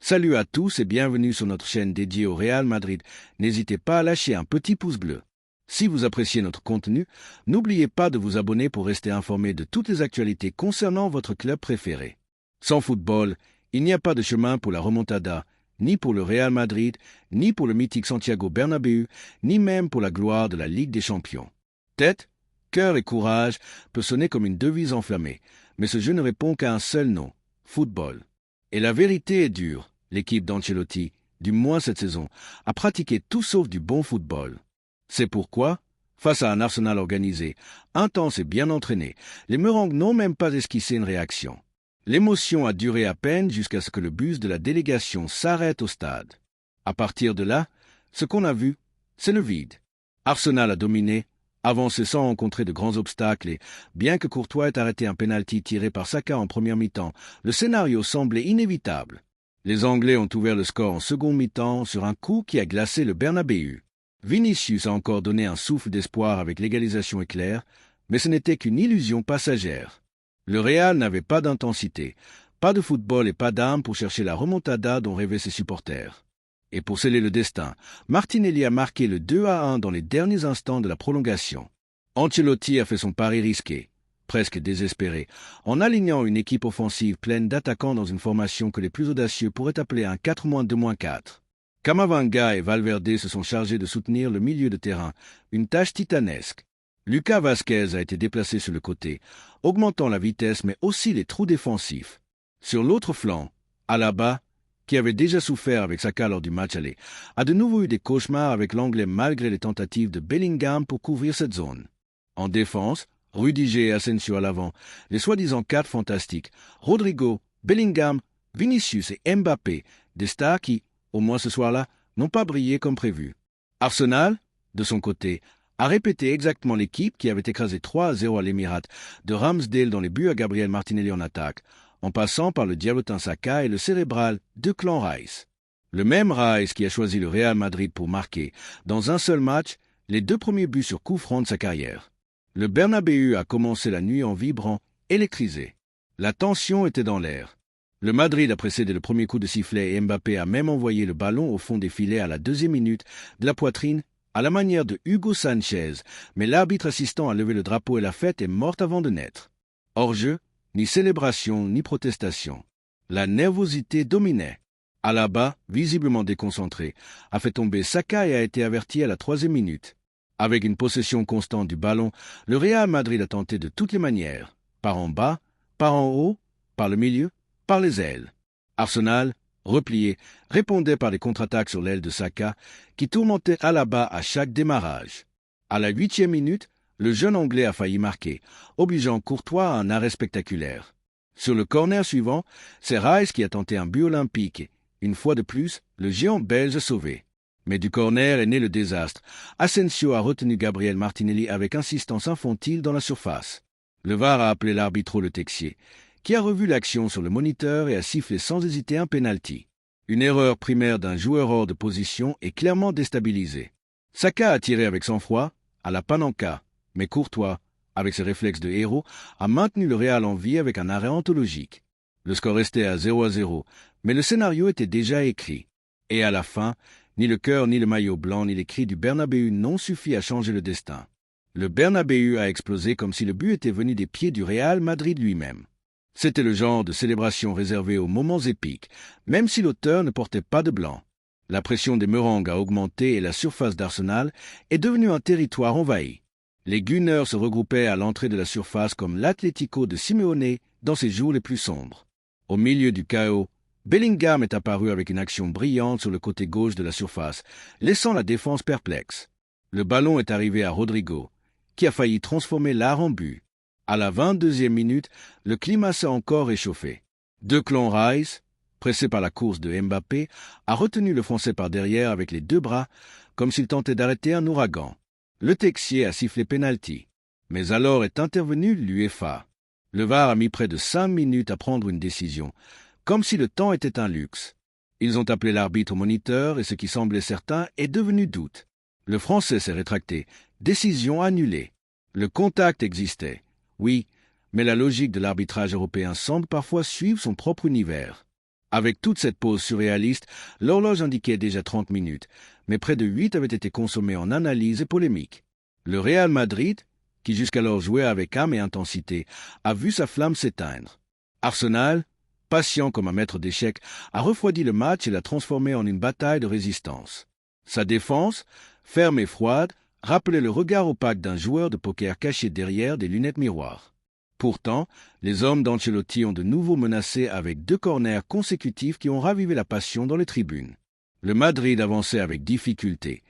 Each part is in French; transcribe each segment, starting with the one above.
Salut à tous et bienvenue sur notre chaîne dédiée au Real Madrid. N'hésitez pas à lâcher un petit pouce bleu. Si vous appréciez notre contenu, n'oubliez pas de vous abonner pour rester informé de toutes les actualités concernant votre club préféré. Sans football, il n'y a pas de chemin pour la remontada, ni pour le Real Madrid, ni pour le mythique Santiago Bernabéu, ni même pour la gloire de la Ligue des Champions. Tête, cœur et courage peut sonner comme une devise enflammée, mais ce jeu ne répond qu'à un seul nom, football. Et la vérité est dure. L'équipe d'Ancelotti, du moins cette saison, a pratiqué tout sauf du bon football. C'est pourquoi, face à un Arsenal organisé, intense et bien entraîné, les Merengues n'ont même pas esquissé une réaction. L'émotion a duré à peine jusqu'à ce que le bus de la délégation s'arrête au stade. À partir de là, ce qu'on a vu, c'est le vide. Arsenal a dominé, avancé sans rencontrer de grands obstacles et, bien que Courtois ait arrêté un pénalty tiré par Saka en première mi-temps, le scénario semblait inévitable. Les Anglais ont ouvert le score en seconde mi-temps sur un coup qui a glacé le Bernabéu. Vinicius a encore donné un souffle d'espoir avec l'égalisation éclair, mais ce n'était qu'une illusion passagère. Le Real n'avait pas d'intensité, pas de football et pas d'âme pour chercher la remontada dont rêvaient ses supporters. Et pour sceller le destin, Martinelli a marqué le 2-1 dans les derniers instants de la prolongation. Ancelotti a fait son pari risqué, presque désespéré, en alignant une équipe offensive pleine d'attaquants dans une formation que les plus audacieux pourraient appeler un 4-2-4. Camavinga et Valverde se sont chargés de soutenir le milieu de terrain, une tâche titanesque. Lucas Vazquez a été déplacé sur le côté, augmentant la vitesse mais aussi les trous défensifs. Sur l'autre flanc, Alaba, qui avait déjà souffert avec Saka lors du match aller, a de nouveau eu des cauchemars avec l'Anglais malgré les tentatives de Bellingham pour couvrir cette zone. En défense, Rudiger et Asensio à l'avant, les soi-disant quatre fantastiques, Rodrigo, Bellingham, Vinicius et Mbappé, des stars qui, au moins ce soir-là, n'ont pas brillé comme prévu. Arsenal, de son côté, a répété exactement l'équipe qui avait écrasé 3-0 à l'Émirat, de Ramsdale dans les buts à Gabriel Martinelli en attaque, en passant par le diablotin Saka et le cérébral Declan Rice. Le même Rice qui a choisi le Real Madrid pour marquer, dans un seul match, les 2 premiers buts sur coup franc de sa carrière. Le Bernabéu a commencé la nuit en vibrant, électrisé. La tension était dans l'air. Le Madrid a précédé le premier coup de sifflet et Mbappé a même envoyé le ballon au fond des filets à la 2e minute, de la poitrine, à la manière de Hugo Sanchez, mais l'arbitre assistant a levé le drapeau et la fête est morte avant de naître. Hors-jeu, ni célébration, ni protestation. La nervosité dominait. Alaba, visiblement déconcentré, a fait tomber Saka et a été averti à la 3e minute. Avec une possession constante du ballon, le Real Madrid a tenté de toutes les manières, par en bas, par en haut, par le milieu, par les ailes. Arsenal, replié, répondait par des contre-attaques sur l'aile de Saka, qui tourmentait Alaba à chaque démarrage. À la 8e minute, le jeune Anglais a failli marquer, obligeant Courtois à un arrêt spectaculaire. Sur le corner suivant, c'est Rice qui a tenté un but olympique et, une fois de plus, le géant belge a sauvé. Mais du corner est né le désastre. Asensio a retenu Gabriel Martinelli avec insistance infantile dans la surface. Le VAR a appelé l'arbitre Le Texier, qui a revu l'action sur le moniteur et a sifflé sans hésiter un pénalty. Une erreur primaire d'un joueur hors de position est clairement déstabilisée. Saka a tiré avec sang-froid, à la Panenka, mais Courtois, avec ses réflexes de héros, a maintenu le Real en vie avec un arrêt anthologique. Le score restait à 0-0, mais le scénario était déjà écrit. Et à la fin, ni le cœur, ni le maillot blanc, ni les cris du Bernabéu n'ont suffi à changer le destin. Le Bernabéu a explosé comme si le but était venu des pieds du Real Madrid lui-même. C'était le genre de célébration réservée aux moments épiques, même si l'auteur ne portait pas de blanc. La pression des Merengues a augmenté et la surface d'Arsenal est devenue un territoire envahi. Les Gunners se regroupaient à l'entrée de la surface comme l'Atlético de Simeone dans ses jours les plus sombres. Au milieu du chaos, Bellingham est apparu avec une action brillante sur le côté gauche de la surface, laissant la défense perplexe. Le ballon est arrivé à Rodrigo, qui a failli transformer l'art en but. À la 22e minute, le climat s'est encore échauffé. Declan Rice, pressé par la course de Mbappé, a retenu le Français par derrière avec les 2 bras, comme s'il tentait d'arrêter un ouragan. Le Texier a sifflé pénalty. Mais alors est intervenu l'UEFA. Le VAR a mis près de 5 minutes à prendre une décision, comme si le temps était un luxe. Ils ont appelé l'arbitre au moniteur et ce qui semblait certain est devenu doute. Le Français s'est rétracté. Décision annulée. Le contact existait. Oui, mais la logique de l'arbitrage européen semble parfois suivre son propre univers. Avec toute cette pause surréaliste, l'horloge indiquait déjà 30 minutes, mais près de 8 avaient été consommées en analyse et polémique. Le Real Madrid, qui jusqu'alors jouait avec âme et intensité, a vu sa flamme s'éteindre. Arsenal, patient comme un maître d'échecs, a refroidi le match et l'a transformé en une bataille de résistance. Sa défense, ferme et froide, rappelait le regard opaque d'un joueur de poker caché derrière des lunettes miroirs. Pourtant, les hommes d'Ancelotti ont de nouveau menacé avec 2 corners consécutifs qui ont ravivé la passion dans les tribunes. Le Madrid avançait avec difficulté,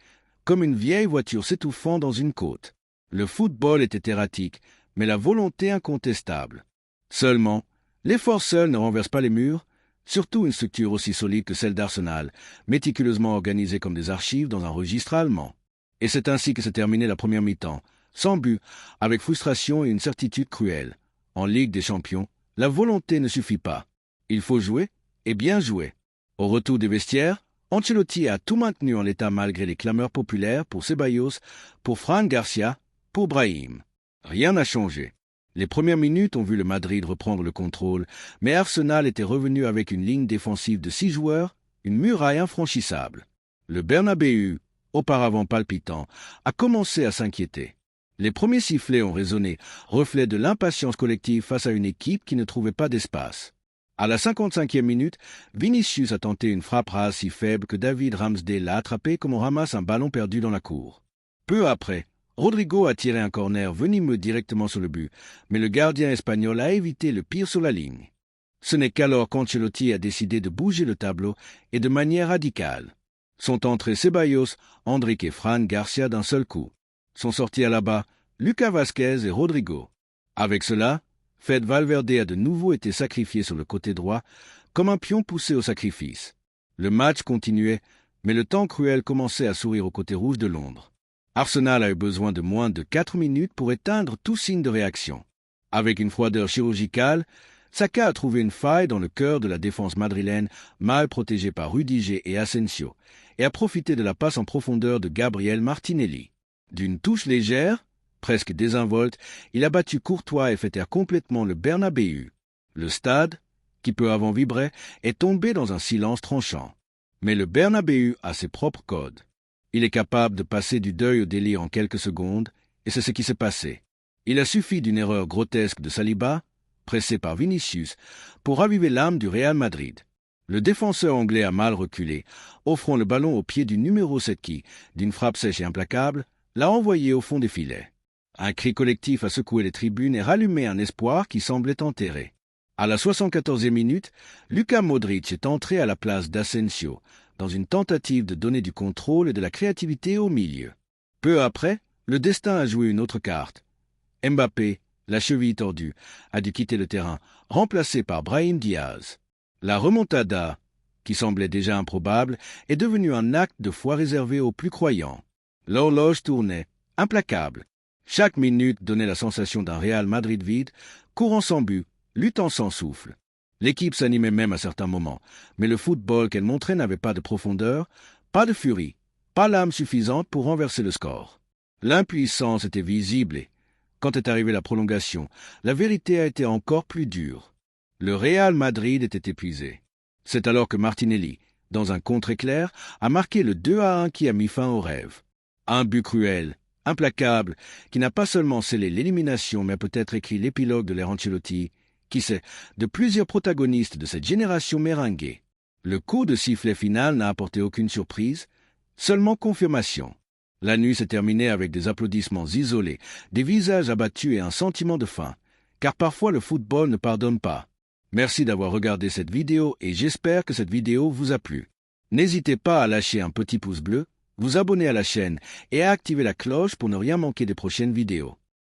comme une vieille voiture s'étouffant dans une côte. Le football était erratique, mais la volonté incontestable. Seulement, l'effort seul ne renverse pas les murs, surtout une structure aussi solide que celle d'Arsenal, méticuleusement organisée comme des archives dans un registre allemand. Et c'est ainsi que s'est terminée la première mi-temps, sans but, avec frustration et une certitude cruelle. En Ligue des Champions, la volonté ne suffit pas. Il faut jouer, et bien jouer. Au retour des vestiaires, Ancelotti a tout maintenu en l'état malgré les clameurs populaires pour Ceballos, pour Fran Garcia, pour Brahim. Rien n'a changé. Les premières minutes ont vu le Madrid reprendre le contrôle, mais Arsenal était revenu avec une ligne défensive de 6 joueurs, une muraille infranchissable. Le Bernabéu, auparavant palpitant, a commencé à s'inquiéter. Les premiers sifflets ont résonné, reflet de l'impatience collective face à une équipe qui ne trouvait pas d'espace. À la 55e minute, Vinicius a tenté une frappe rase si faible que David Ramsdale l'a attrapé comme on ramasse un ballon perdu dans la cour. Peu après, Rodrigo a tiré un corner venimeux directement sur le but, mais le gardien espagnol a évité le pire sur la ligne. Ce n'est qu'alors qu'Ancelotti a décidé de bouger le tableau et de manière radicale. Sont entrés Ceballos, Endrick et Fran Garcia d'un seul coup. Sont sortis à la bas Lucas Vázquez et Rodrigo. Avec cela, Fede Valverde a de nouveau été sacrifié sur le côté droit, comme un pion poussé au sacrifice. Le match continuait, mais le temps cruel commençait à sourire au côté rouge de Londres. Arsenal a eu besoin de moins de 4 minutes pour éteindre tout signe de réaction. Avec une froideur chirurgicale, Saka a trouvé une faille dans le cœur de la défense madrilène, mal protégée par Rudiger et Asensio, et a profité de la passe en profondeur de Gabriel Martinelli. D'une touche légère, presque désinvolte, il a battu Courtois et fait taire complètement le Bernabéu. Le stade, qui peu avant vibrait, est tombé dans un silence tranchant. Mais le Bernabéu a ses propres codes. Il est capable de passer du deuil au délire en quelques secondes, et c'est ce qui s'est passé. Il a suffi d'une erreur grotesque de Saliba, pressé par Vinicius, pour raviver l'âme du Real Madrid. Le défenseur anglais a mal reculé, offrant le ballon au pied du numéro 7 qui, d'une frappe sèche et implacable, l'a envoyé au fond des filets. Un cri collectif a secoué les tribunes et rallumé un espoir qui semblait enterré. À la 74e minute, Luka Modric est entré à la place d'Asensio, dans une tentative de donner du contrôle et de la créativité au milieu. Peu après, le destin a joué une autre carte. Mbappé, la cheville tordue, a dû quitter le terrain, remplacé par Brahim Diaz. La remontada, qui semblait déjà improbable, est devenue un acte de foi réservé aux plus croyants. L'horloge tournait, implacable. Chaque minute donnait la sensation d'un Real Madrid vide, courant sans but, luttant sans souffle. L'équipe s'animait même à certains moments, mais le football qu'elle montrait n'avait pas de profondeur, pas de furie, pas l'âme suffisante pour renverser le score. L'impuissance était visible et, quand est arrivée la prolongation, la vérité a été encore plus dure. Le Real Madrid était épuisé. C'est alors que Martinelli, dans un contre-éclair, a marqué le 2-1 qui a mis fin au rêve. Un but cruel, implacable, qui n'a pas seulement scellé l'élimination mais a peut-être écrit l'épilogue de l'ère Ancelotti, qui sait, de plusieurs protagonistes de cette génération méringuée. Le coup de sifflet final n'a apporté aucune surprise, seulement confirmation. La nuit s'est terminée avec des applaudissements isolés, des visages abattus et un sentiment de faim, car parfois le football ne pardonne pas. Merci d'avoir regardé cette vidéo et j'espère que cette vidéo vous a plu. N'hésitez pas à lâcher un petit pouce bleu, vous abonner à la chaîne et à activer la cloche pour ne rien manquer des prochaines vidéos.